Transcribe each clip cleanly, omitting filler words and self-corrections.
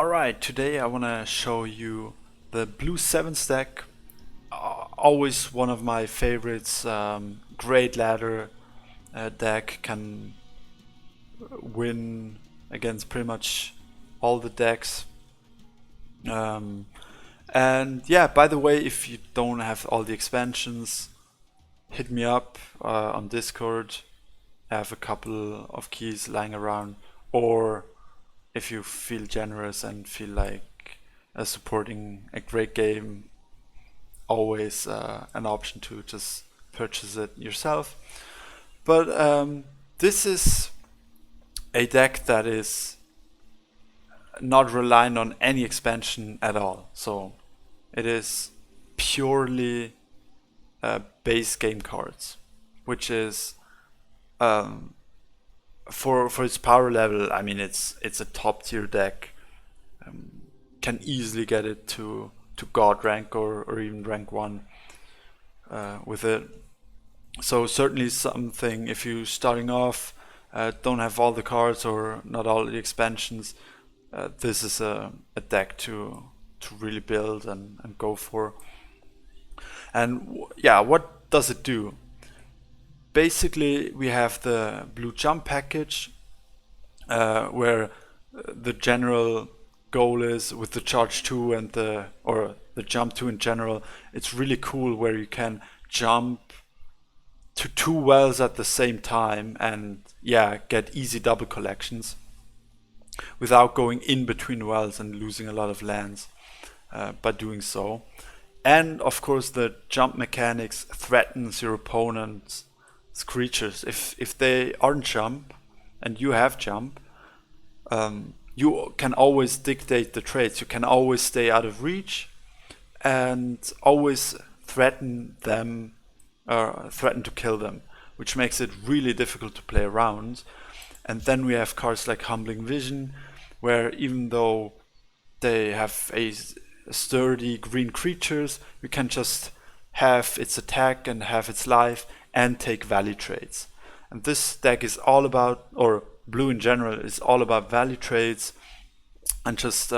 Alright, today I want to show you the blue 7 stack. Always one of my favorites. Great ladder deck, can win against pretty much all the decks. And yeah, by the way, if you don't have all the expansions, hit me up on Discord. I have a couple of keys lying around, or if you feel generous and feel like supporting a great game, always an option to just purchase it yourself. But this is a deck that is not relying on any expansion at all. So it is purely base game cards, which is for its power level. I mean, it's a top tier deck. Can easily get it to god rank or even rank 1 with it. So certainly something, if you're starting off, don't have all the cards or not all the expansions, this is a deck to really build and go for. And yeah, what does it do? Basically, we have the blue jump package, where the general goal is with the charge 2 and the jump 2 in general. It's really cool where you can jump to 2 wells at the same time and yeah, get easy double collections without going in between wells and losing a lot of lands by doing so. And of course, the jump mechanics threatens your opponent's creatures. If they aren't jump and you have jump, you can always dictate the traits. You can always stay out of reach and always threaten them, threaten to kill them, which makes it really difficult to play around. And then we have cards like Humbling Vision, where even though they have a sturdy green creatures, you can just have its attack and have its life and take value trades. And this deck is all about, or blue in general is all about value trades and just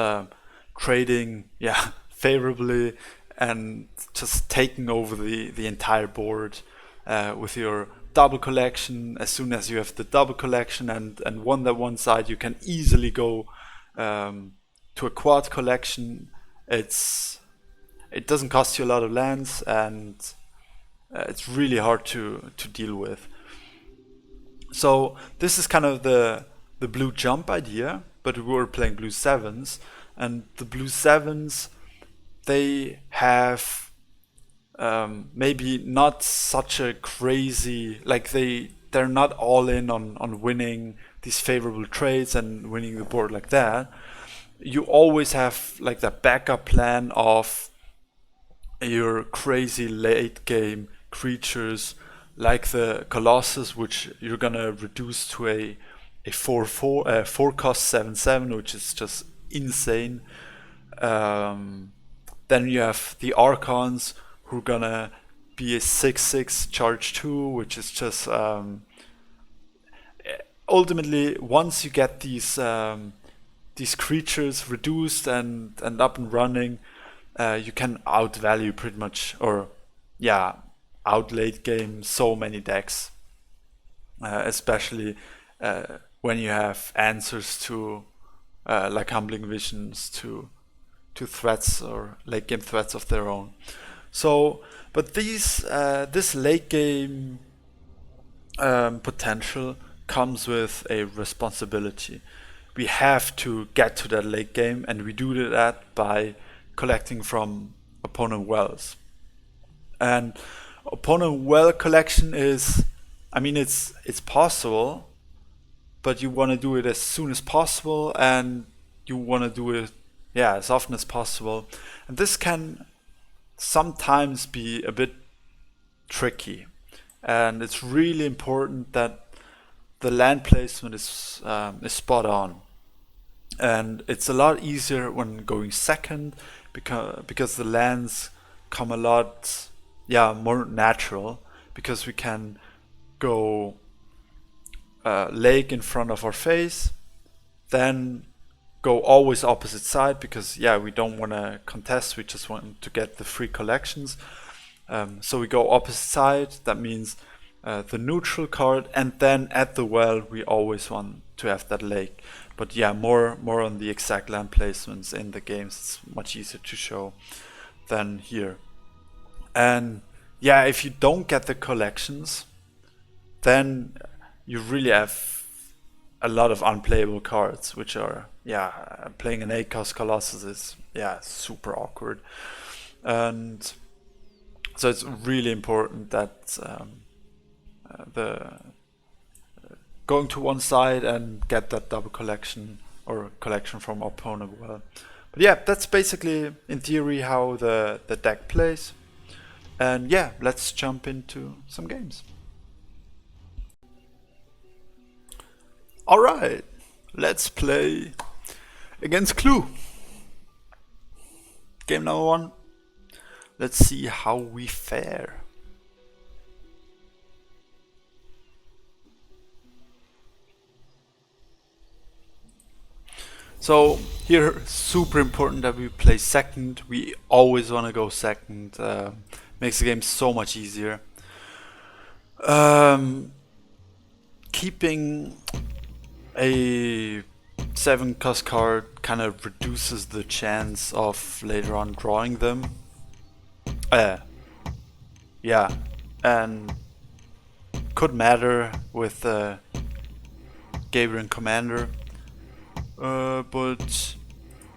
trading favorably and just taking over the entire board with your double collection. As soon as you have the double collection and won that one side, you can easily go to a quad collection. It doesn't cost you a lot of lands, and it's really hard to deal with. So this is kind of the blue jump idea, but we were playing blue 7s, and the blue 7s, they have maybe not such a crazy, like they're not all in on winning these favorable trades and winning the board like that. You always have like that backup plan of your crazy late game creatures like the Colossus, which you're gonna reduce to a 4 cost 7/7, which is just insane. Then you have the Archons, who are gonna be a 6/6 charge 2, which is just ultimately, once you get these creatures reduced and up and running, you can outvalue pretty much, or out late game so many decks, especially when you have answers to like Humbling Visions to threats or late game threats of their own. So, but this late game potential comes with a responsibility. We have to get to that late game, and we do that by collecting from opponent wells. And opponent well collection is, I mean, it's possible, but you want to do it as soon as possible, and you want to do it as often as possible. And this can sometimes be a bit tricky, and it's really important that the land placement is spot on. And it's a lot easier when going second, because the lands come a lot more natural, because we can go lake in front of our face, then go always opposite side because yeah, we don't want to contest, we just want to get the free collections. So we go opposite side, that means the neutral card, and then at the well we always want to have that lake. But yeah, more on the exact land placements in the games, it's much easier to show than here. And yeah, if you don't get the collections, then you really have a lot of unplayable cards, which are, yeah, playing an 8-cost Colossus is, yeah, super awkward. And so it's really important that the going to one side and get that double collection or collection from opponent well. But yeah, that's basically in theory how the deck plays. And yeah, let's jump into some games. Alright, let's play against Clue. Game number 1. Let's see how we fare. So here, super important that we play second. We always want to go second. Makes the game so much easier. Keeping a 7-cost card kind of reduces the chance of later on drawing them. Yeah, and could matter with Gabriel Commander. But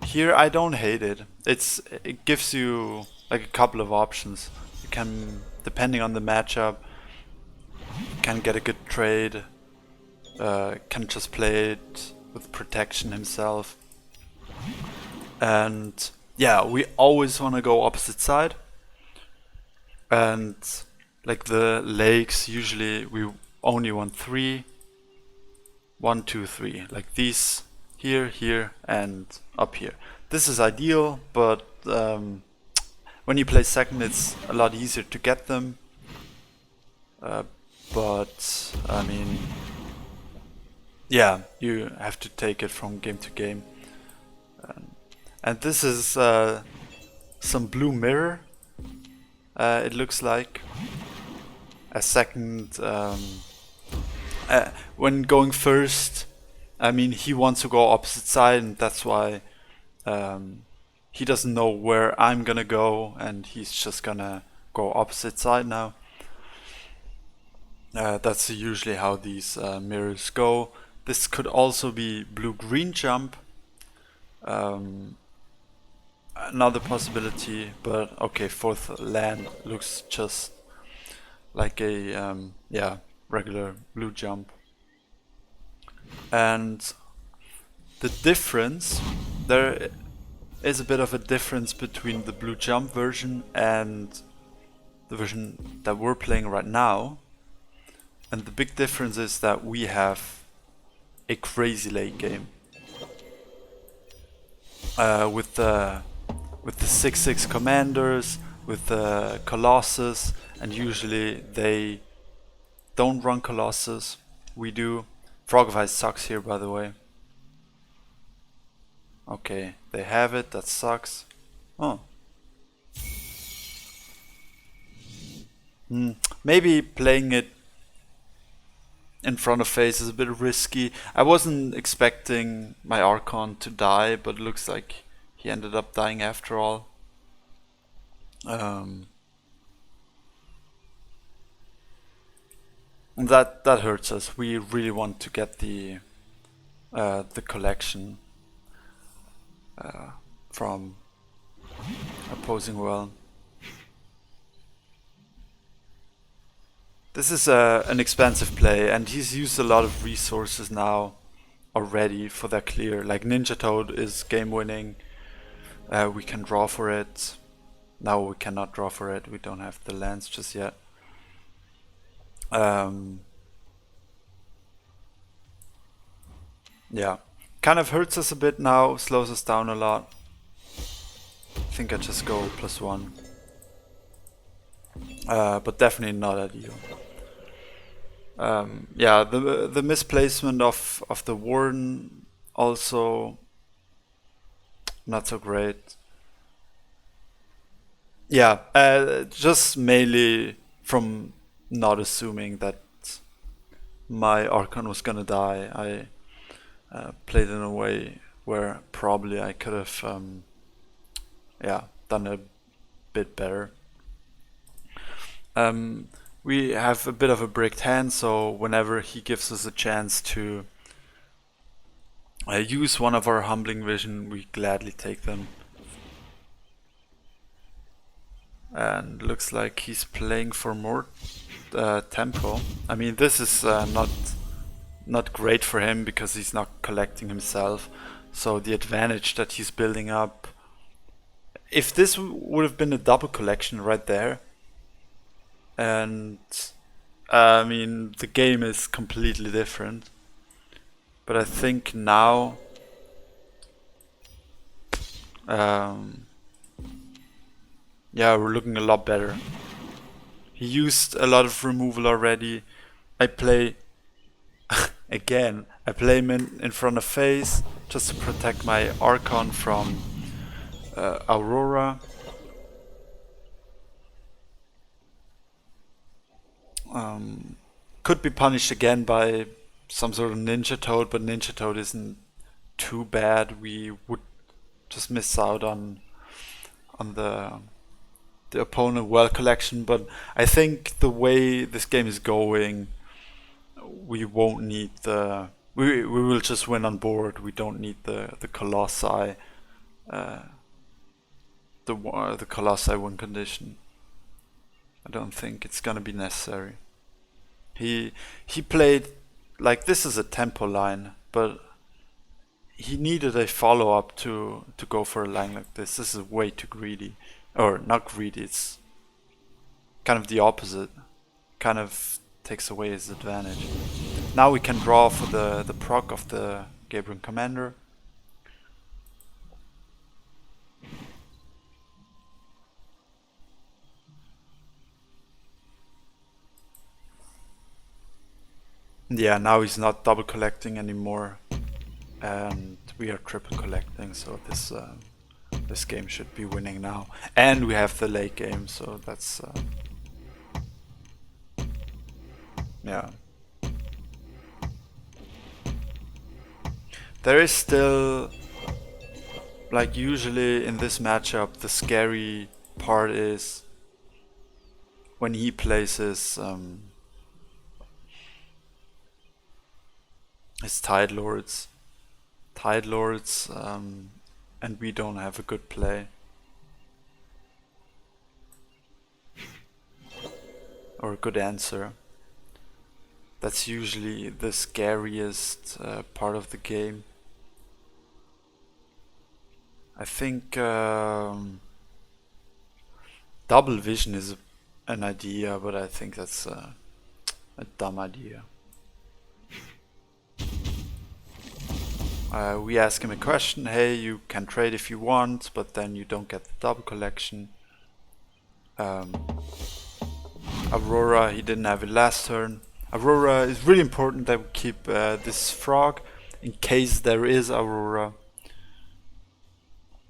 here I don't hate it. It gives you like a couple of options. You can, depending on the matchup, can get a good trade. Can just play it with protection himself. And yeah, we always want to go opposite side. And like the lakes, usually we only want 3. 1, 2, 3. Like these. Here, here, and up here. This is ideal, but when you play second, it's a lot easier to get them. But I mean, yeah, you have to take it from game to game. And this is some blue mirror. It looks like a second. When going first, I mean, he wants to go opposite side, and that's why he doesn't know where I'm gonna go, and he's just gonna go opposite side now. That's usually how these mirrors go. This could also be blue-green jump. Another possibility, but okay, 4th land looks just like a yeah, regular blue jump. And the difference, there is a bit of a difference between the blue jump version and the version that we're playing right now. And the big difference is that we have a crazy late game. With the 6/6 commanders, with the Colossus, and usually they don't run Colossus. We do. Frog of Ice sucks here, by the way. Okay, they have it, that sucks. Oh. Maybe playing it in front of face is a bit risky. I wasn't expecting my Archon to die, but it looks like he ended up dying after all. And that hurts us. We really want to get the collection from opposing well. This is an expensive play, and he's used a lot of resources now already for that clear. Like Ninja Toad is game winning. We can draw for it. Now we cannot draw for it. We don't have the lands just yet. Yeah, kind of hurts us a bit now, slows us down a lot. I think I just go +1. But definitely not ideal. Yeah, the misplacement of the Warden also not so great. Yeah, just mainly from not assuming that my Archon was gonna die. I played in a way where probably I could have, yeah, done a bit better. We have a bit of a bricked hand, so whenever he gives us a chance to use one of our humbling vision, we gladly take them. And looks like he's playing for more tempo. I mean, this is not great for him because he's not collecting himself. So the advantage that he's building up. If this would have been a double collection right there, and I mean the game is completely different. But I think now, yeah, we're looking a lot better. He used a lot of removal already. I play again. I play him in front of face just to protect my Archon from Aurora. Could be punished again by some sort of Ninja Toad, but Ninja Toad isn't too bad. We would just miss out on the opponent well collection, but I think the way this game is going, we won't need the we will just win on board. We don't need the Colossi, the Colossi win condition. I don't think it's gonna be necessary. He played like this is a tempo line, but he needed a follow up to go for a line like this. This is way too greedy. Or not greedy, it's kind of the opposite. Kind of takes away his advantage. Now we can draw for the proc of the Gabriel Commander. Yeah, now he's not double collecting anymore, and we are triple collecting, so this game should be winning now. And we have the late game, so that's yeah. There is still, like usually in this matchup, the scary part is when he places his Tide Lords. And we don't have a good play. Or a good answer. That's usually the scariest part of the game. I think double vision is an idea, but I think that's a dumb idea. We ask him a question, hey, you can trade if you want, but then you don't get the double collection. Aurora, he didn't have it last turn. Aurora is really important that we keep this frog in case there is Aurora.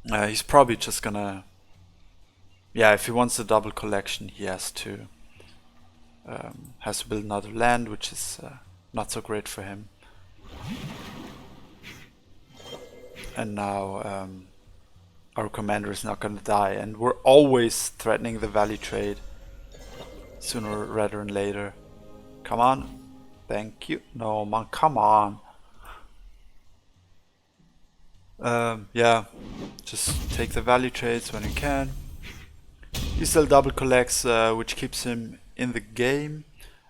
He's probably just gonna... Yeah, if he wants the double collection, he has to build another land, which is not so great for him. And now our commander is not gonna die, and we're always threatening the value trade sooner rather than later. Come on. Thank you. No, man, come on. Yeah, just take the value trades when you can. He still double collects, which keeps him in the game.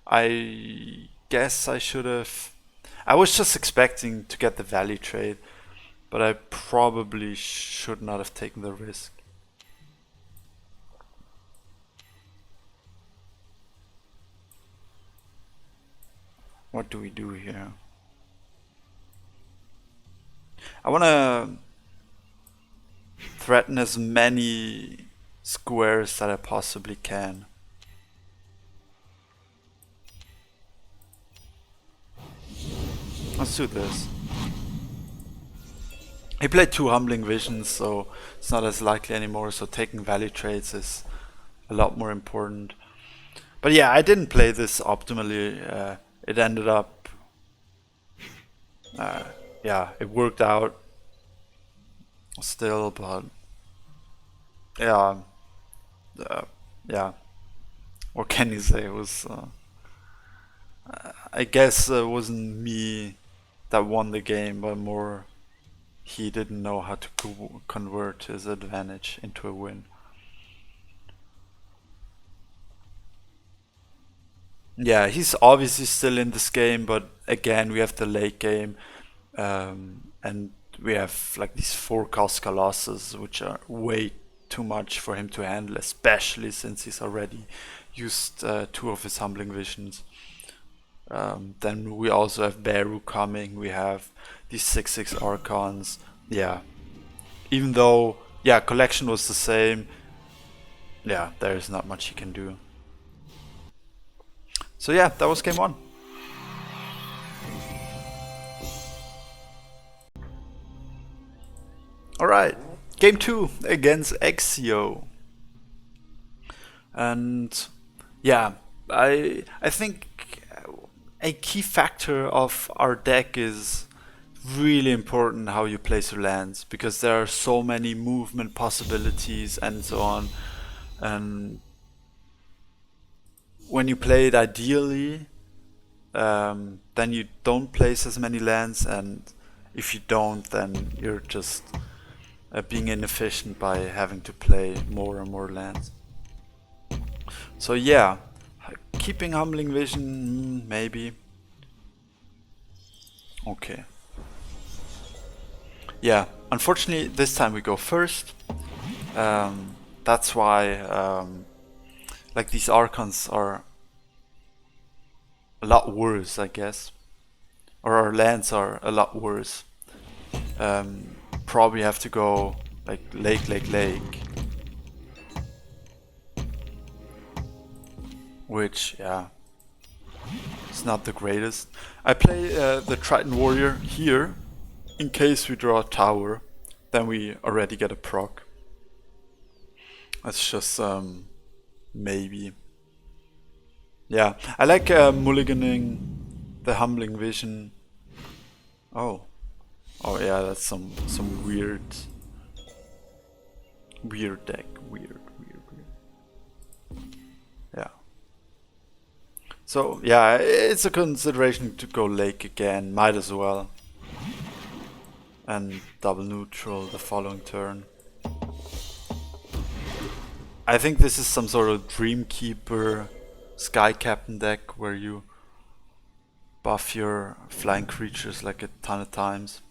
I guess I should have... I was just expecting to get the value trade, but I probably should not have taken the risk. What do we do here? I want to threaten as many squares that I possibly can. Let's do this. He played 2 Humbling Visions, so it's not as likely anymore. So taking value trades is a lot more important. But yeah, I didn't play this optimally. It ended up, yeah, it worked out still, but yeah, uh, yeah. What can you say? It was, I guess, it wasn't me that won the game, but more he didn't know how to convert his advantage into a win. Yeah, he's obviously still in this game, but again, we have the late game, and we have like these 4 cost colossus, which are way too much for him to handle, especially since he's already used 2 of his Humbling Visions. Then we also have Beru coming, we have these 6/6 Archons. Yeah, even though, yeah, collection was the same, yeah, there's not much he can do. So yeah, that was game 1. Alright, game 2 against Exio. And yeah, I think a key factor of our deck is really important how you place your lands, because there are so many movement possibilities and so on. And when you play it ideally, then you don't place as many lands, and if you don't, then you're just being inefficient by having to play more and more lands. So yeah, keeping Humbling Vision, maybe. Okay. Yeah, unfortunately this time we go first. That's why like these Archons are a lot worse, I guess. Or our lands are a lot worse. Probably have to go like lake. Which, yeah, it's not the greatest. I play the Triton Warrior here in case we draw a tower, then we already get a proc. That's just maybe. Yeah, I like mulliganing the Humbling Vision. Oh, oh yeah, that's some weird deck. Weird. Yeah. So yeah, it's a consideration to go lake again. Might as well. And double neutral the following turn. I think this is some sort of Dreamkeeper Sky Captain deck where you buff your flying creatures like a ton of times.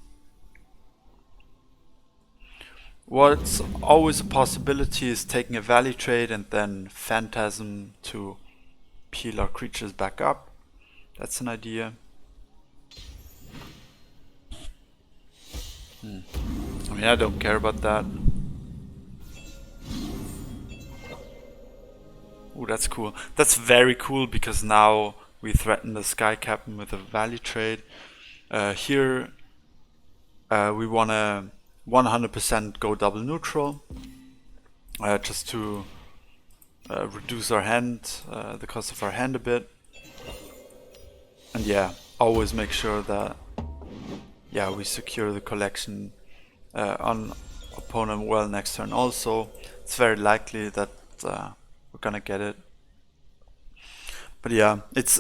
What's always a possibility is taking a value trade and then Phantasm to peel our creatures back up. That's an idea. I mean, I don't care about that. Oh, that's cool. That's very cool because now we threaten the Sky Captain with a value trade. Here we want to 100% go double neutral, just to reduce our hand, the cost of our hand a bit. And yeah, always make sure that we secure the collection on opponent well next turn. Also, it's very likely that we're gonna get it. But yeah, it's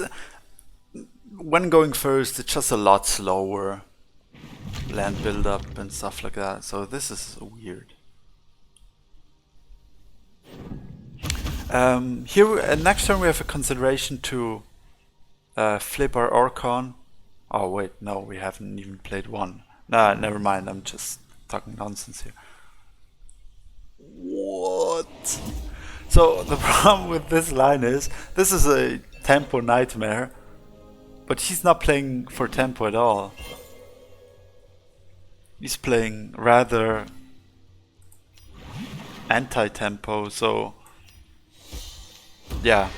when going first, it's just a lot slower land build up and stuff like that. So this is weird. Here next turn we have a consideration to flip our Archon. Oh wait, no, we haven't even played one. Nah, never mind, I'm just talking nonsense here. What? So the problem with this line is, this is a tempo nightmare, but he's not playing for tempo at all. He's playing rather anti-tempo, so yeah,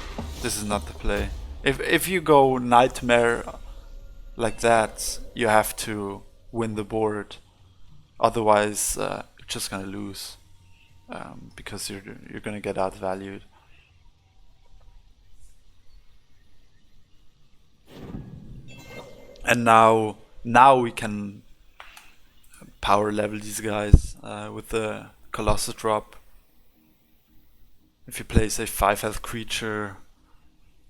this is not the play. If you go nightmare like that, you have to win the board. Otherwise, you're just gonna lose because you're gonna get outvalued. And now we can power level these guys with the Colossus drop. If you play, say, 5 health creature,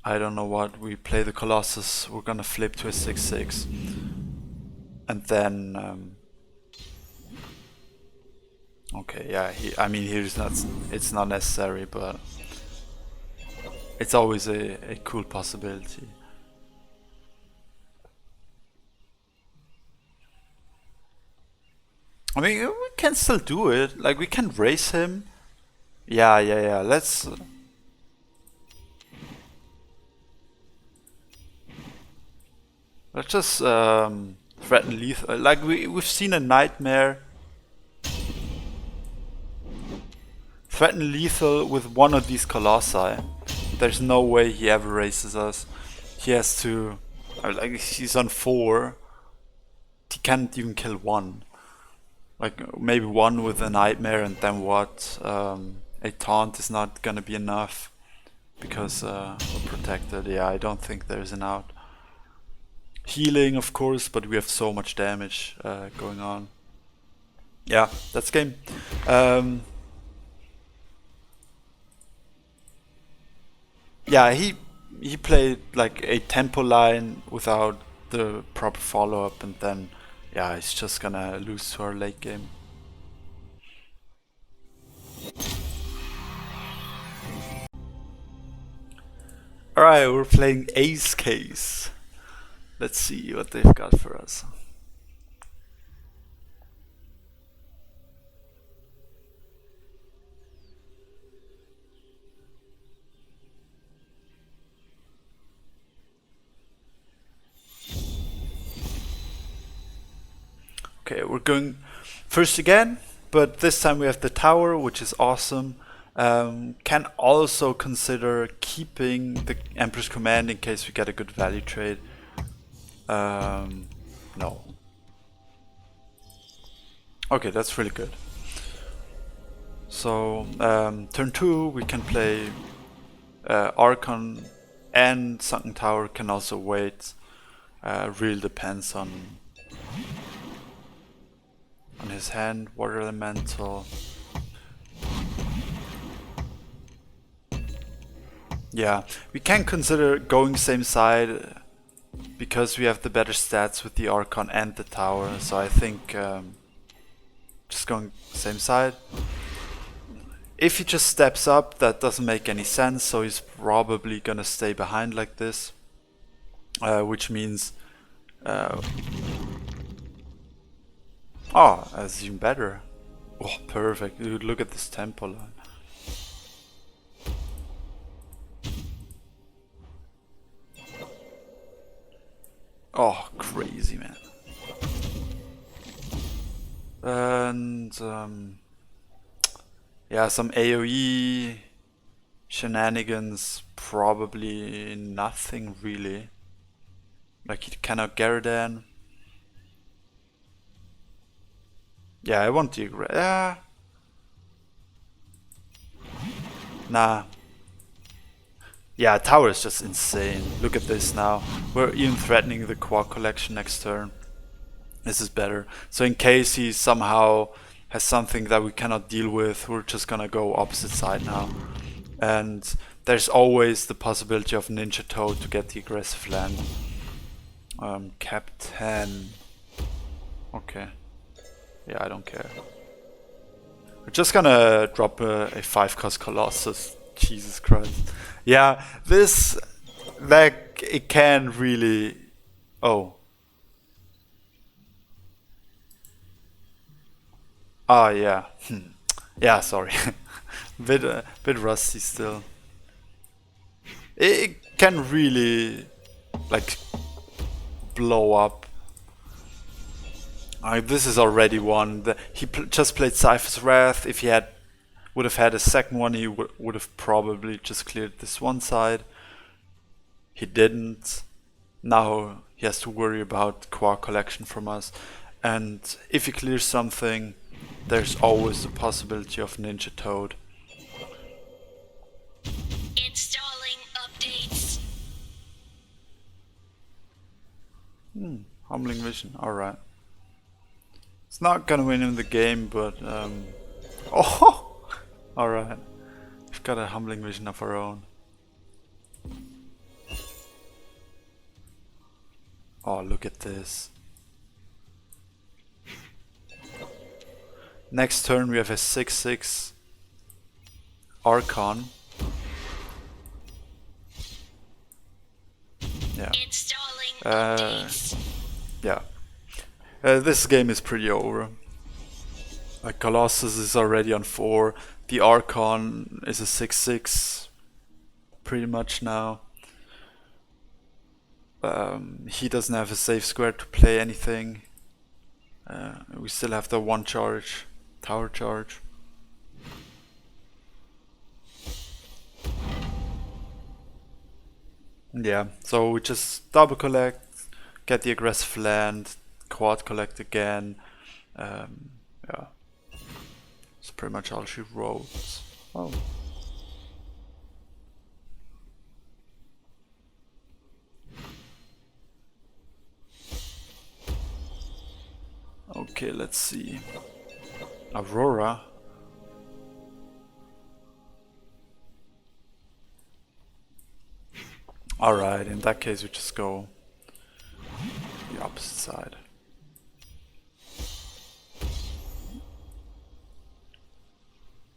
I don't know what, we play the Colossus, we're gonna flip to a 6/6. And then, okay, yeah, I mean, here's not, it's not necessary, but it's always a cool possibility. I mean, we can still do it. Like, we can raise him. Yeah. Let's just threaten lethal. Like, we've seen a nightmare. Threaten lethal with one of these colossi. There's no way he ever raises us. He has to. Like, he's on 4. He can't even kill 1. Like, maybe 1 with a nightmare, and then what? A taunt is not gonna be enough because we're protected. Yeah, I don't think there's an out. Healing, of course, but we have so much damage going on. Yeah, that's game. Yeah, he played like a tempo line without the proper follow-up, and then yeah, he's just gonna lose to our late game. Alright, we're playing Ace Case. Let's see what they've got for us. Okay, we're going first again, but this time we have the tower, which is awesome. Can also consider keeping the Emperor's Command in case we get a good value trade. No. Okay, that's really good. So, turn 2 we can play Archon, and Sunken Tower can also wait. Really depends on his hand. Water Elemental. Yeah, we can consider going same side because we have the better stats with the Archon and the tower, so I think just going same side. If he just steps up, that doesn't make any sense, so he's probably gonna stay behind like this, which means oh, that's even better. Oh, perfect. Dude, look at this tempo line. Oh, crazy, man. And yeah, some AoE shenanigans, probably nothing really. Like, he cannot Garridan. Yeah, I want the nah. Yeah, tower is just insane. Look at this now. We're even threatening the Quad Collection next turn. This is better. So in case he somehow has something that we cannot deal with, we're just gonna go opposite side now. And there's always the possibility of Ninja Toad to get the aggressive land. Cap 10. Okay. Yeah, I don't care. We're just gonna drop a 5-cost Colossus. Jesus Christ. Yeah, this, like, it can really... Oh. Ah, yeah. Yeah, sorry. bit rusty still. It can really, like, blow up. This is already one. He just played Cypher's Wrath. If he would have had a second one, he would have probably just cleared this one side. He didn't. Now he has to worry about Quad Collection from us. And if he clears something, there's always the possibility of Ninja Toad. Installing updates. Humbling Vision, alright. It's not gonna win in the game, but oh, alright. We've got a Humbling Vision of our own. Oh, look at this. Next turn we have a 6/6 Archon. Yeah. Installing updates. Yeah. This game is pretty over. Colossus is already on 4. The Archon is a 6/6 pretty much now. He doesn't have a safe square to play anything. We still have the 1 charge, tower charge. Yeah, so we just double collect, get the aggressive land, quad collect again. Yeah, it's pretty much all she wrote. Oh. Okay, let's see. Aurora. Alright, in that case we just go the opposite side.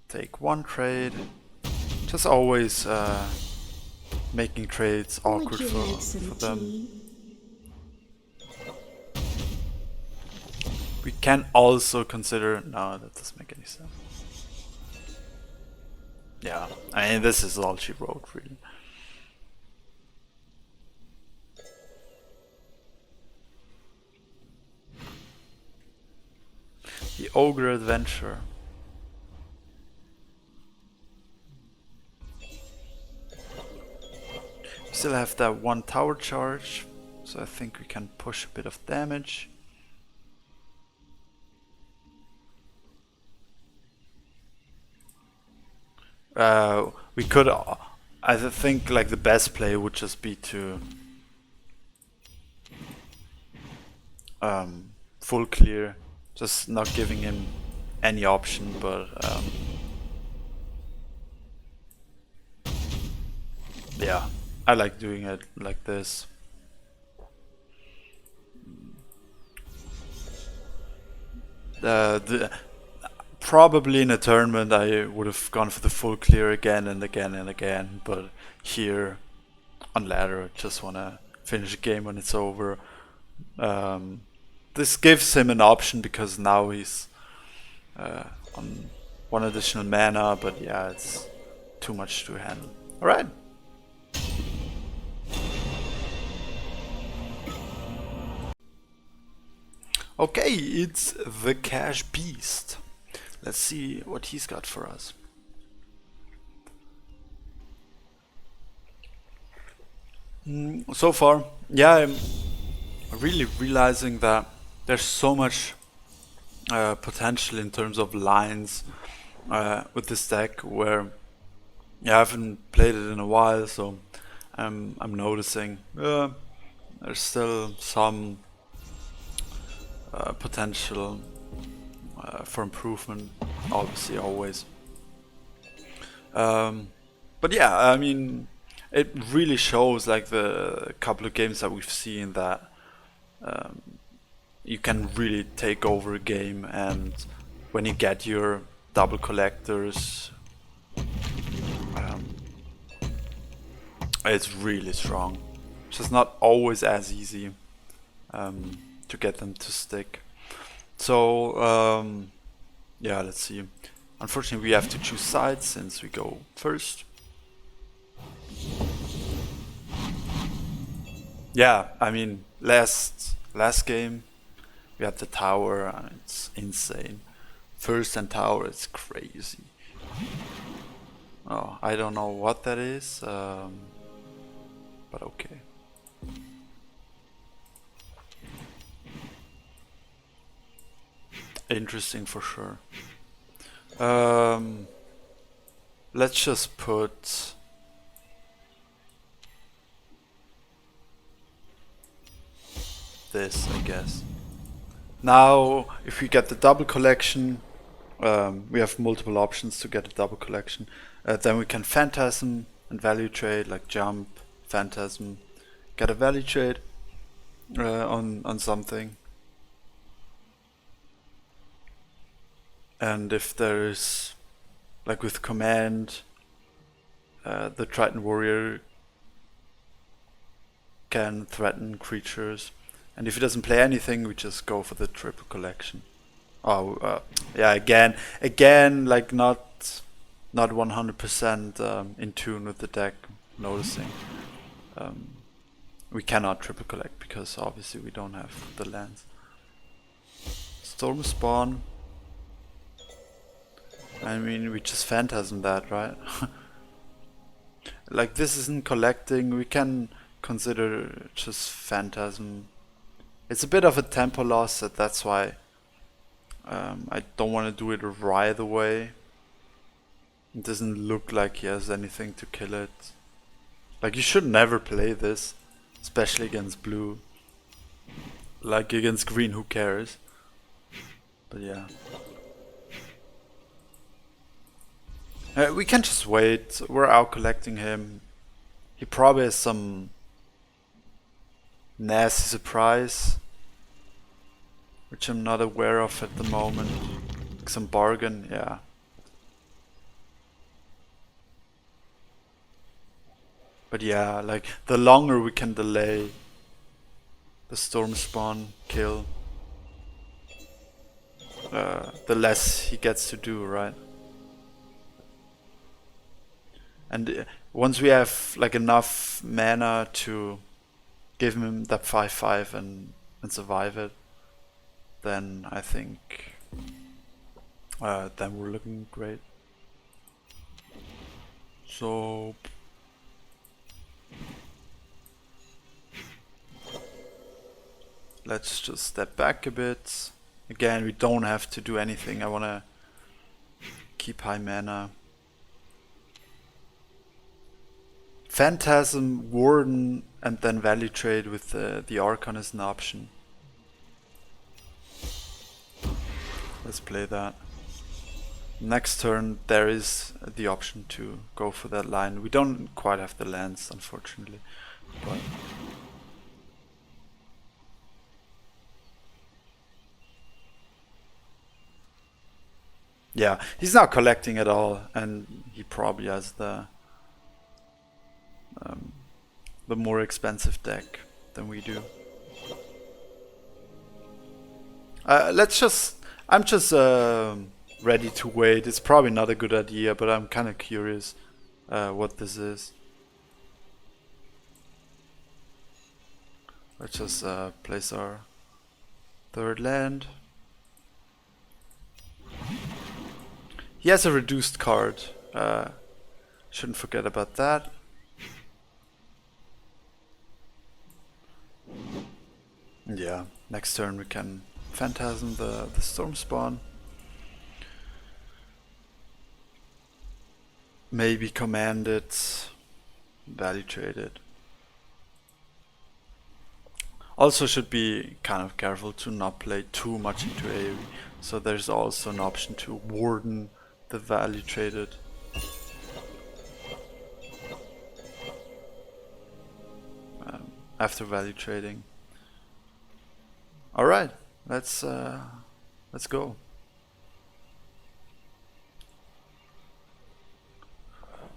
Take 1 trade. Just always making trades awkward for them. We can also consider... No, that doesn't make any sense. Yeah, I mean this is all she wrote really. The Ogre Adventure. We still have that 1 tower charge, so I think we can push a bit of damage. We could, I think like the best play would just be to full clear, just not giving him any option, but yeah, I like doing it like this. Probably in a tournament I would have gone for the full clear again and again and again, but here on ladder I just want to finish the game when it's over. This gives him an option because now he's on 1 additional mana, but yeah, it's too much to handle. Alright. Okay, it's the Cash Beast. Let's see what he's got for us. So far, yeah, I'm really realizing that there's so much potential in terms of lines with this deck, where I haven't played it in a while, so I'm noticing there's still some potential for improvement, obviously, always. But yeah, I mean, it really shows, like the couple of games that we've seen, that you can really take over a game, and when you get your double collectors, it's really strong. It's just not always as easy to get them to stick. So yeah, let's see. Unfortunately, we have to choose sides since we go first. Yeah, I mean, last game we had the tower, and it's insane. First and tower, it's crazy. Oh, I don't know what that is, but okay. interesting for sure. Um, let's just put this, I guess. Now, if we get the double collection, we have multiple options to get a double collection. Then we can phantasm and value trade, like jump, phantasm, get a value trade on something. And if there's, like with command, the Triton Warrior can threaten creatures. And if he doesn't play anything, we just go for the triple collection. Oh, yeah, again, like not 100% in tune with the deck, noticing. We cannot triple collect because obviously we don't have the lands. Storm Spawn. I mean, we just phantasm that, right? Like, this isn't collecting, we can consider just phantasm. It's a bit of a tempo loss, that's why I don't want to do it right away. It doesn't look like he has anything to kill it. Like, you should never play this, especially against blue. Like, against green, who cares? But yeah. We can just wait. We're out collecting him. He probably has some nasty surprise, which I'm not aware of at the moment. Like some bargain, yeah. But yeah, like the longer we can delay the storm spawn kill, the less he gets to do, right? And once we have like enough mana to give him that 5/5 and survive it, then I think then we're looking great. So let's just step back a bit. Again, we don't have to do anything. I wanna keep high mana. Phantasm, Warden, and then value trade with the Archon is an option. Let's play that. Next turn there is the option to go for that line. We don't quite have the lands, unfortunately. But yeah, he's not collecting at all, and he probably has the more expensive deck than we do. I'm just ready to wait. It's probably not a good idea, but I'm kind of curious what this is. Let's just place our third land. He has a reduced card. Shouldn't forget about that. Yeah, next turn we can phantasm the storm spawn. Maybe command it, value trade it. Also should be kind of careful to not play too much into AoE. So there's also an option to warden the value traded. After value trading. All right, let's go.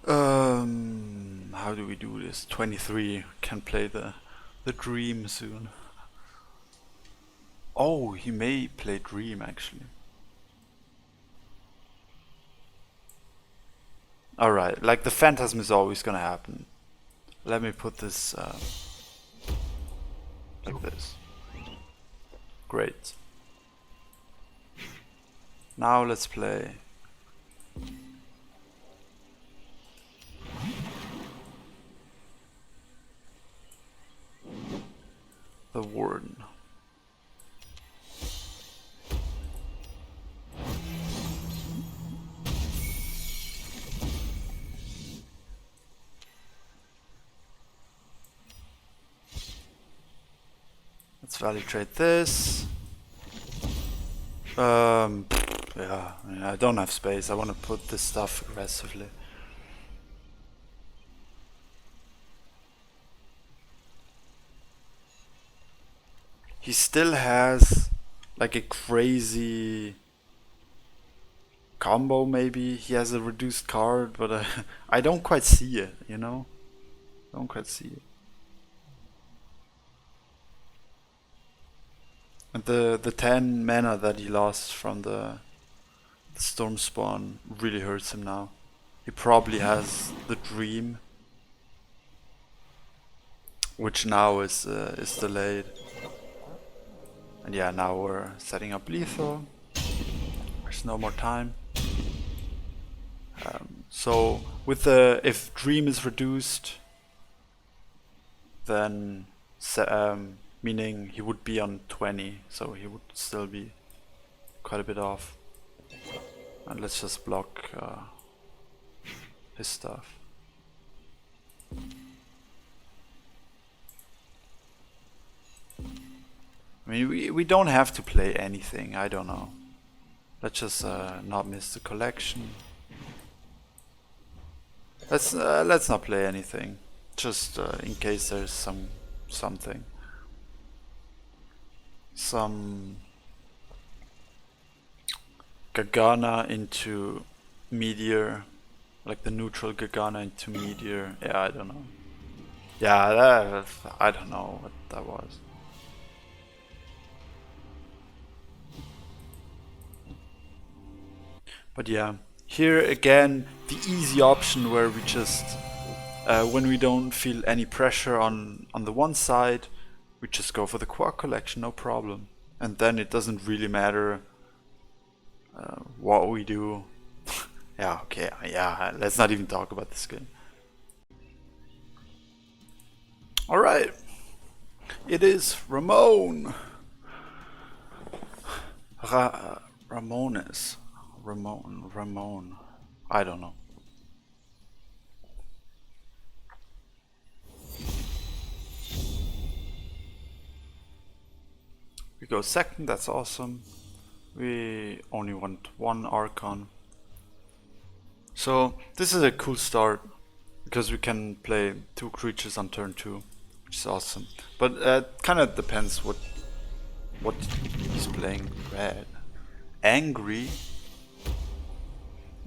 How do we do this? 23 can play the dream soon. Oh, he may play dream actually. All right, like the phantasm is always gonna happen. Let me put this like this. Great. Now let's play the warden. Let's value trade this. Yeah, I don't have space. I want to put this stuff aggressively. He still has like a crazy combo, maybe. He has a reduced card, but I don't quite see it, you know? Don't quite see it. And the 10 mana that he lost from the Storm Spawn really hurts him now. He probably has the Dream, which now is delayed. And yeah, now we're setting up lethal. There's no more time. So with the if Dream is reduced, then meaning he would be on 20, so he would still be quite a bit off. And let's just block his stuff. I mean, we don't have to play anything, I don't know. Let's just not miss the collection. Let's not play anything, just in case there's something. Some Gargana into Meteor, like the neutral Gargana into Meteor. Yeah, I don't know. Yeah, I don't know what that was. But yeah, here again, the easy option where we just, when we don't feel any pressure on the one side, we just go for the Quark collection, no problem. And then it doesn't really matter what we do. Yeah, okay, yeah, let's not even talk about this game. Alright, it is Ramon. Ramones. Ramon. I don't know. We go second, that's awesome. We only want one Archon. So this is a cool start because we can play 2 creatures on turn 2, which is awesome. But it kind of depends what he's playing. Red. Angry.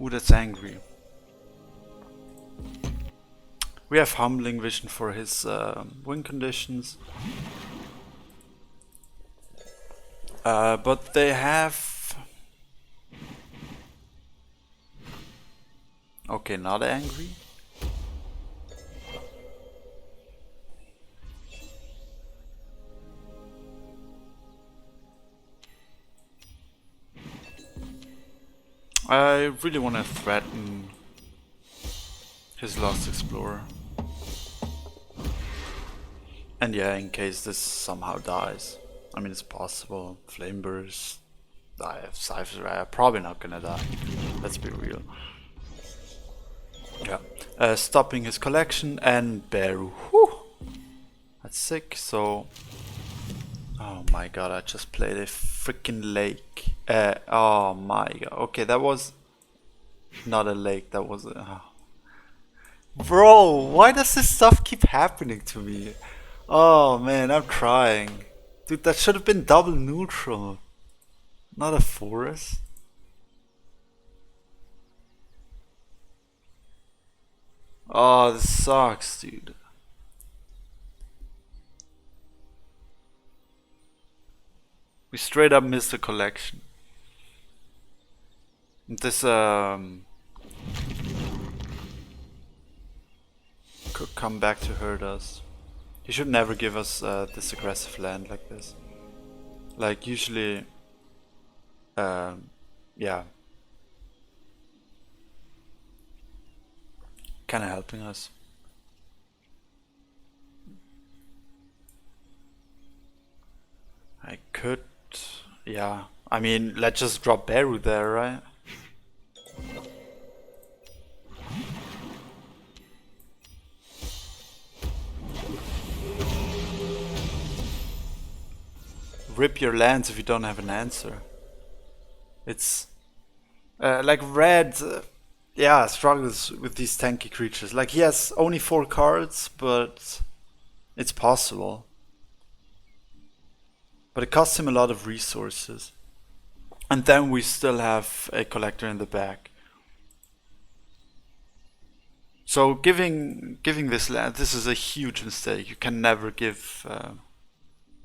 Ooh, that's angry. We have Humbling Vision for his win conditions. But they have... Okay, not angry. I really want to threaten his Lost Explorer. And yeah, in case this somehow dies. I mean, it's possible. Flame Burst, I have Cypher, probably not gonna die. Let's be real. Yeah. Stopping his collection and Beru. Whew. That's sick, so... Oh my god, I just played a freaking lake. Oh my god. Okay, that was not a lake, that was a... Bro, why does this stuff keep happening to me? Oh man, I'm crying. Dude, that should have been double neutral. Not a forest. Oh, this sucks, dude. We straight up missed the collection. This could come back to hurt us. He should never give us this aggressive land like this. Like usually, yeah, kind of helping us. I could, yeah. I mean, let's just drop Beru there, right? rip your lands if you don't have an answer. It's like red, yeah, struggles with these tanky creatures. Like he has only 4 cards, but it's possible. But it costs him a lot of resources. And then we still have a collector in the back. So giving this land, this is a huge mistake. You can never give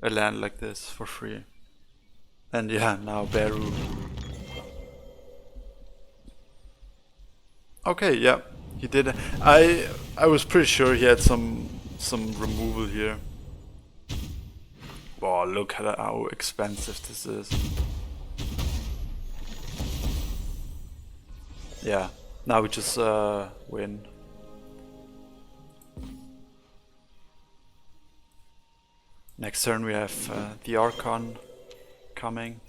a land like this for free. And yeah, now Beru. Okay, yeah, he did. I was pretty sure he had some removal here. Wow, look at how expensive this is. Yeah, now we just win. Next turn we have the Archon coming.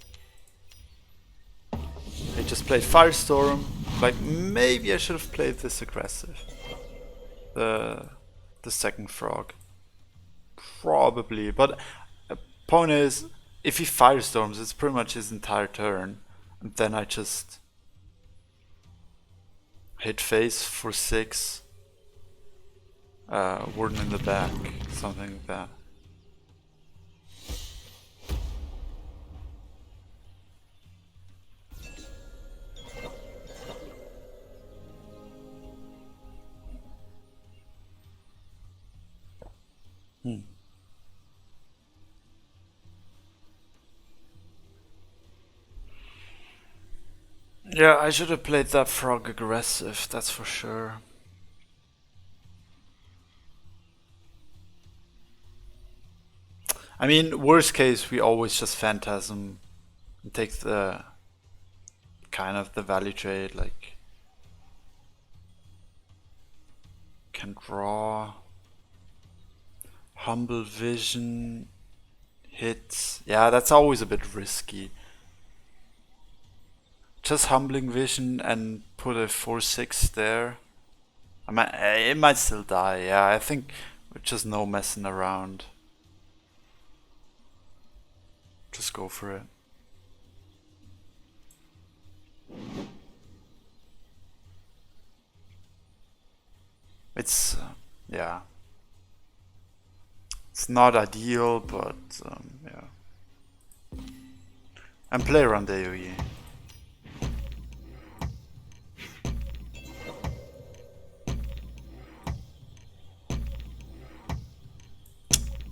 They just played Firestorm. Like maybe I should have played this aggressive. The second frog. Probably, but the point is, if he Firestorms, it's pretty much his entire turn, and then I just hit face for 6. Warden in the back, something like that. Yeah, I should have played that frog aggressive, that's for sure. I mean, worst case, we always just Phantasm and take the kind of the value trade, like can draw, Humble Vision, hits. Yeah, that's always a bit risky. Just Humbling Vision and put a 4/6 there. It might still die. Yeah, I think we're just no messing around. Just go for it. It's yeah. It's not ideal, but yeah. And play around AoE.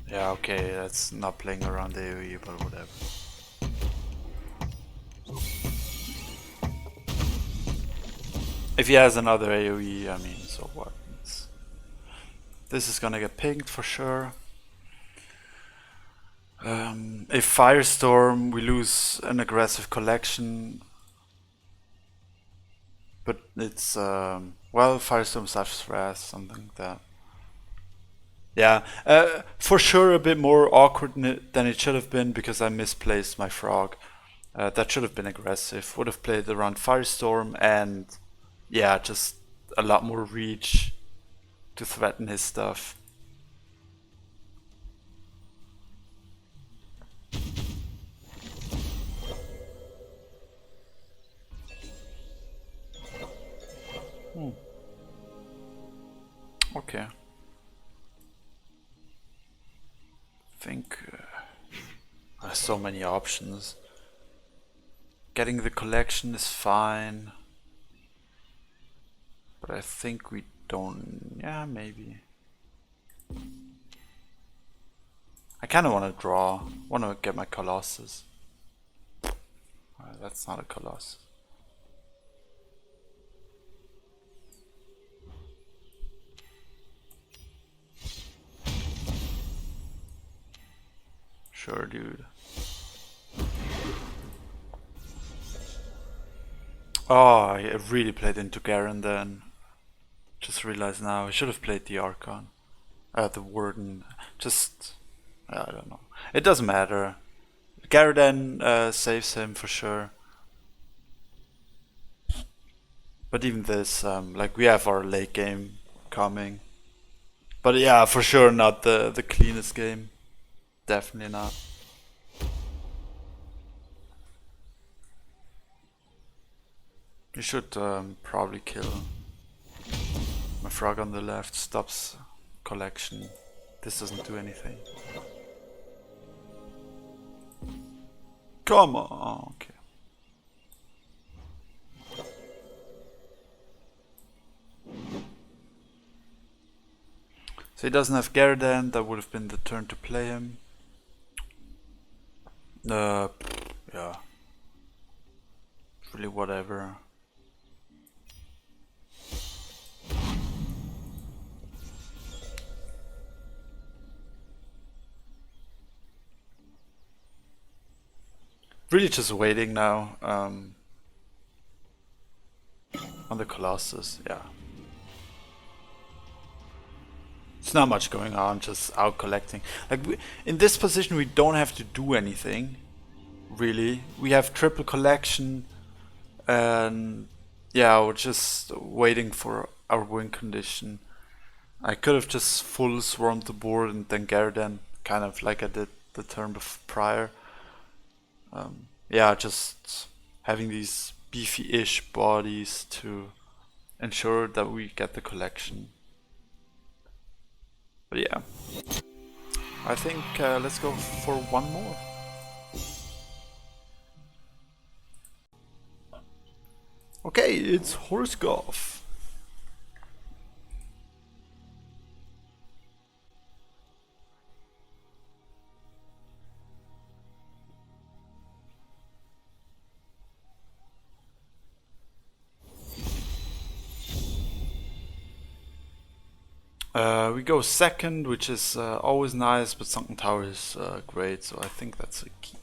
Yeah, okay, that's not playing around AoE, but whatever. If he has another AoE, I mean, so what? This is gonna get pinged for sure. If Firestorm, we lose an aggressive collection. But it's, well, Firestorm slash Wrath, something like that. Yeah, for sure a bit more awkward than it should have been because I misplaced my frog. That should have been aggressive. Would have played around Firestorm and yeah, just a lot more reach to threaten his stuff. Okay. Think there's so many options. Getting the collection is fine, but I think we don't. Yeah, maybe. I kind of want to draw. Want to get my Colossus. That's not a Colossus. Sure, dude. Oh, I really played into Garen then. Just realized now, I should have played the Archon. The Warden. Just, I don't know. It doesn't matter. Garen saves him for sure. But even this, like we have our late game coming. But yeah, for sure not the cleanest game. Definitely not. You should probably kill my frog on the left. Stops collection. This doesn't do anything. Come on. Okay. So he doesn't have Garden. That would have been the turn to play him. Yeah. Really whatever. Really just waiting now on the Colossus, yeah. It's not much going on, just out collecting. Like in this position we don't have to do anything, really. We have triple collection and yeah, we're just waiting for our win condition. I could have just full swarmed the board and then Garden, kind of like I did the turn prior. Yeah, just having these beefy-ish bodies to ensure that we get the collection. But yeah, I think let's go for one more. Okay, it's horse golf. We go second, which is always nice, but Sunken Tower is great, so I think that's a keep.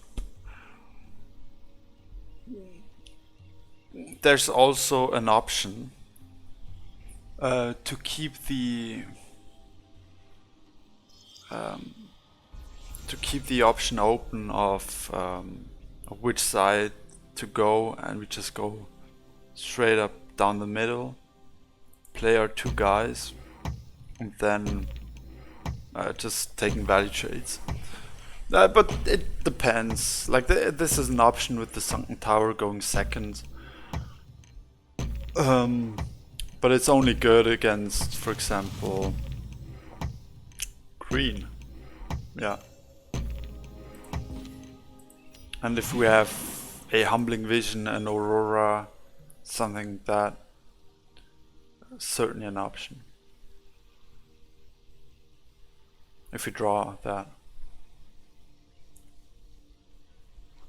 There's also an option to keep the option open of which side to go, and we just go straight up down the middle, play our two guys, and then just taking value trades. But it depends. Like this is an option with the Sunken Tower going second. But it's only good against, for example, green. Yeah. And if we have a Humbling Vision and Aurora, something like that, certainly an option. If we draw that.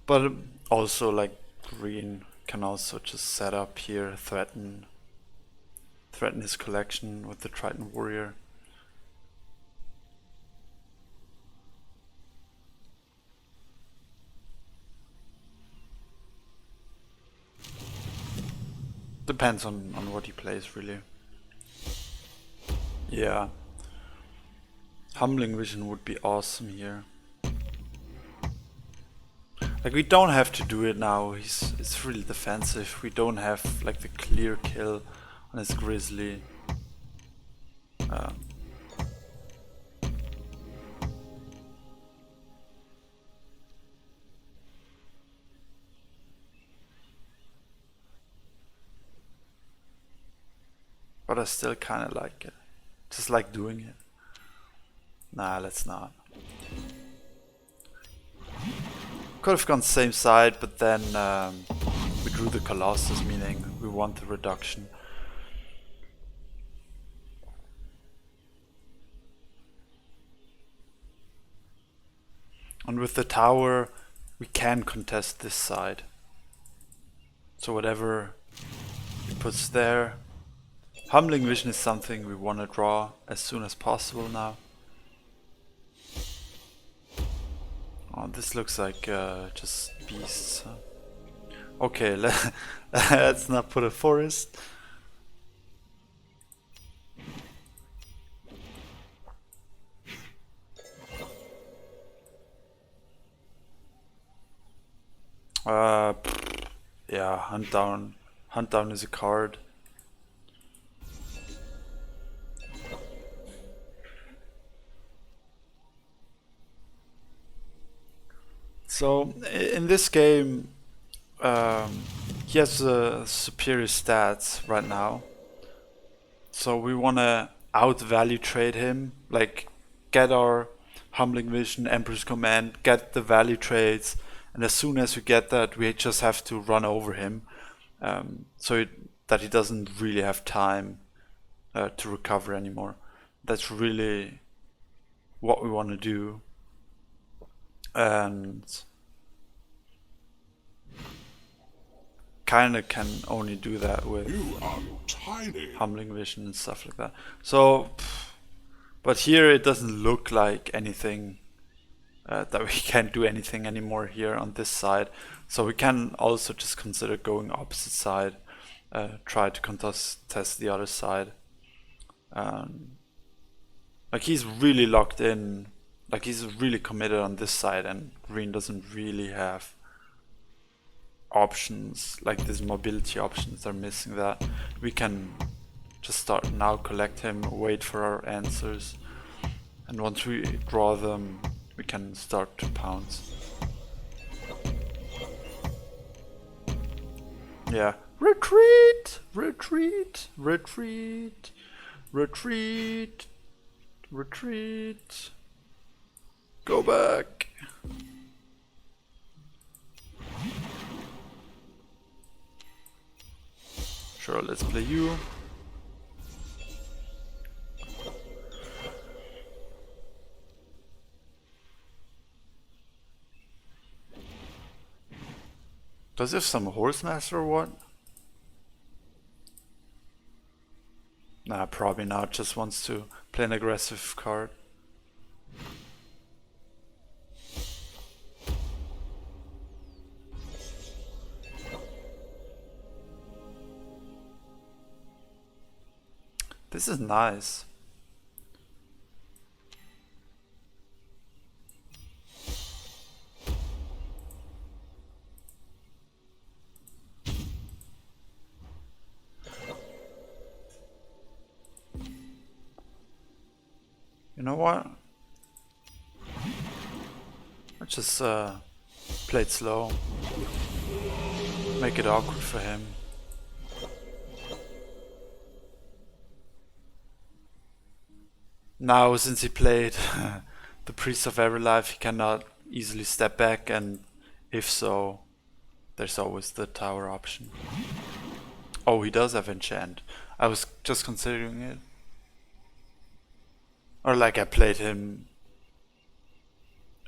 But also like green can also just set up here, threaten his collection with the Triton Warrior. Depends on what he plays, really. Yeah. Humbling Vision would be awesome here. Like we don't have to do it now, it's really defensive. We don't have like the clear kill on his Grizzly. But I still kinda like it. Just like doing it. Nah, let's not. Could have gone same side, but then we drew the Colossus, meaning we want the reduction. And with the tower, we can contest this side. So whatever he puts there. Humbling Vision is something we want to draw as soon as possible now. Oh, this looks like just beasts. Okay, let's not put a forest. Yeah, hunt down is a card. So in this game, he has superior stats right now. So we want to out-value trade him, like get our Humbling Vision, Emperor's Command, get the value trades, and as soon as we get that, we just have to run over him, that he doesn't really have time to recover anymore. That's really what we want to do. And kind of can only do that with Humbling Vision and stuff like that. So, but here it doesn't look like anything, that we can't do anything anymore here on this side. So we can also just consider going opposite side, try to test the other side. Like he's really locked in, like he's really committed on this side, and green doesn't really have options, like these mobility options are missing that. We can just start now, collect him, wait for our answers, and once we draw them, we can start to pounce. Yeah. Retreat! Retreat! Retreat! Retreat! Retreat! Go back! Sure, let's play you. Does he have some horse master or what? Nah, probably not. Just wants to play an aggressive card. This is nice. You know what? Let's just play it slow. Make it awkward for him. Now, since he played the Priest of Everlife, he cannot easily step back, and if so, there's always the tower option. Oh, he does have enchant. I was just considering it. Or like I played him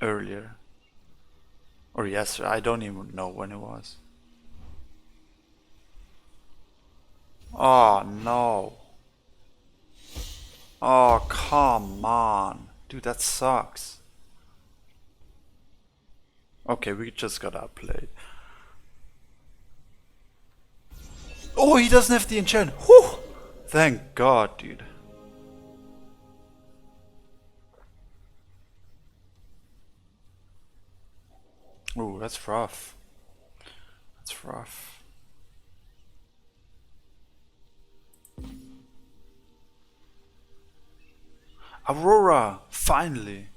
earlier. Or yesterday, I don't even know when it was. Oh no. Oh, come on. Dude, that sucks. Okay, we just got outplayed. Oh, he doesn't have the enchant. Whew! Thank God, dude. Ooh, that's rough. That's rough. Aurora! Finally!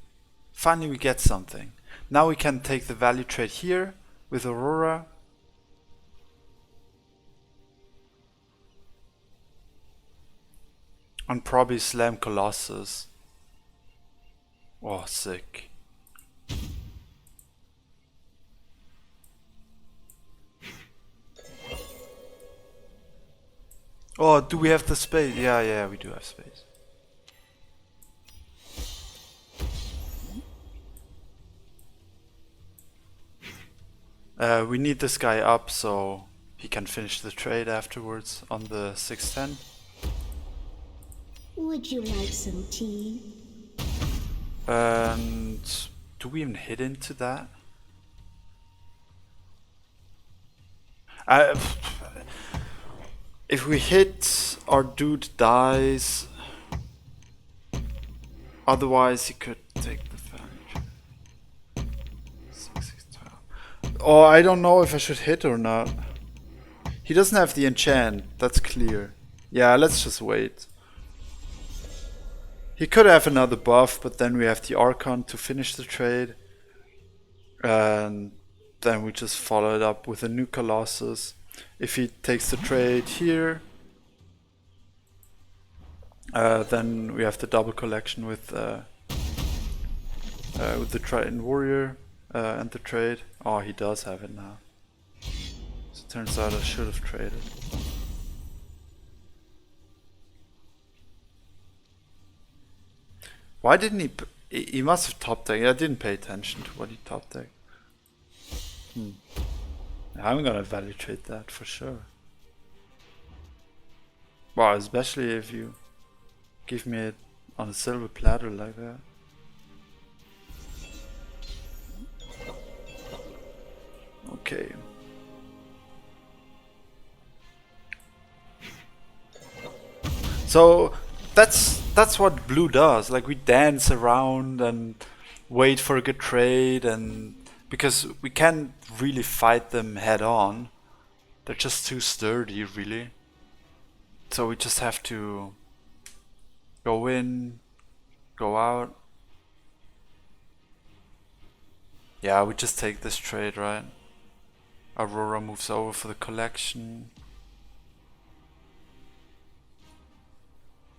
Finally we get something. Now we can take the value trade here with Aurora. And probably slam Colossus. Oh, sick. Oh, do we have the space? Yeah, we do have space. We need this guy up so he can finish the trade afterwards on the 610. Would you like some tea? And do we even hit into that? If we hit, our dude dies. Otherwise, he could take the value. 6, 12. Oh, I don't know if I should hit or not. He doesn't have the enchant, that's clear. Yeah, let's just wait. He could have another buff, but then we have the Archon to finish the trade. And then we just follow it up with a new Colossus. If he takes the trade here, then we have the double collection with the Triton Warrior and the trade. Oh, he does have it now. So it turns out I should have traded. Why didn't he? He must have top decked. I didn't pay attention to what he top decked. I'm gonna value trade that for sure. Wow, especially if you give me it on a silver platter like that. Okay. So that's what blue does. Like, we dance around and wait for a good trade, and because we can't really fight them head on. They're just too sturdy, really. So we just have to go in, go out. Yeah, we just take this trade, right? Aurora moves over for the collection.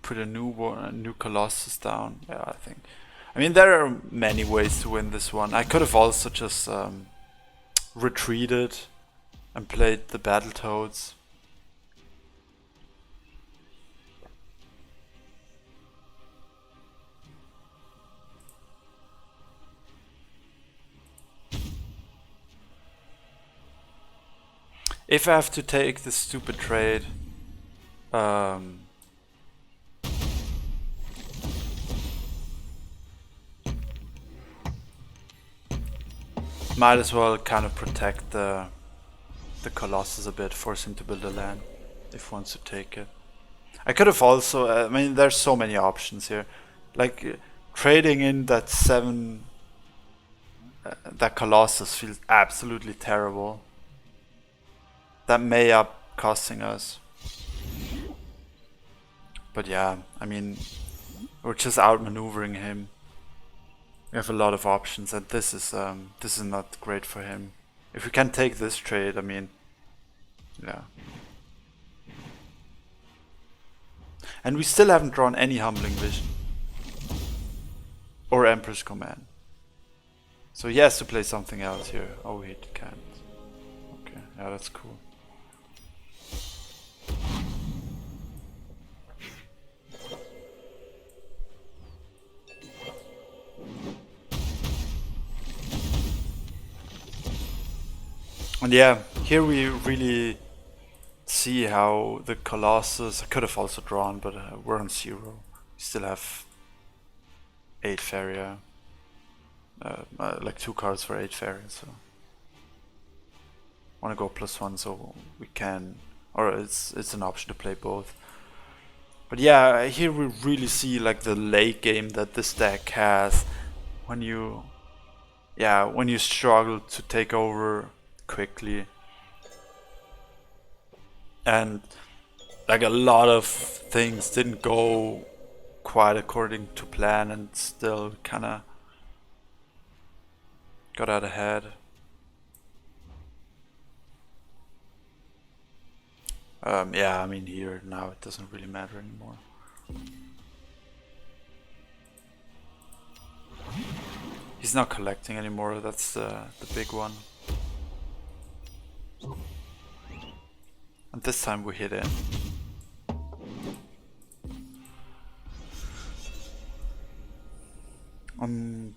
Put a new one, a new Colossus down. Yeah, I think. I mean, there are many ways to win this one. I could have also just retreated and played the Battletoads. If I have to take this stupid trade, might as well kind of protect the Colossus a bit, force him to build a land if he wants to take it. I could have also, I mean, there's so many options here. Like, trading in that 7, that Colossus feels absolutely terrible. That may up costing us. But yeah, I mean, we're just outmaneuvering him. We have a lot of options, and this is not great for him. If we can take this trade, I mean, yeah. And we still haven't drawn any Humbling Vision or Emperor's Command. So he has to play something else here. Oh, he can't. Okay, yeah, that's cool. And yeah, here we really see how the Colossus, I could have also drawn, but we're on 0. We still have 8 Faeria. Like 2 cards for 8 Faeria, so wanna go +1 so we can, or it's an option to play both. But yeah, here we really see like the late game that this deck has when you struggle to take over quickly, and like a lot of things didn't go quite according to plan and still kinda got out ahead. Yeah, I mean, here now it doesn't really matter anymore. He's not collecting anymore, that's the big one. And this time we hit in.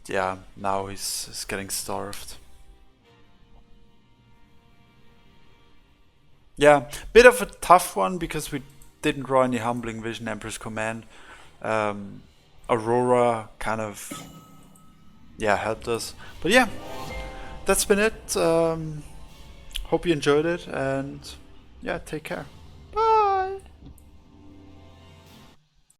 Yeah, now he's getting starved. Yeah, bit of a tough one because we didn't draw any Humbling Vision, Emperor's Command. Aurora kind of, yeah, helped us. But yeah, that's been it. Hope you enjoyed it, and yeah, take care.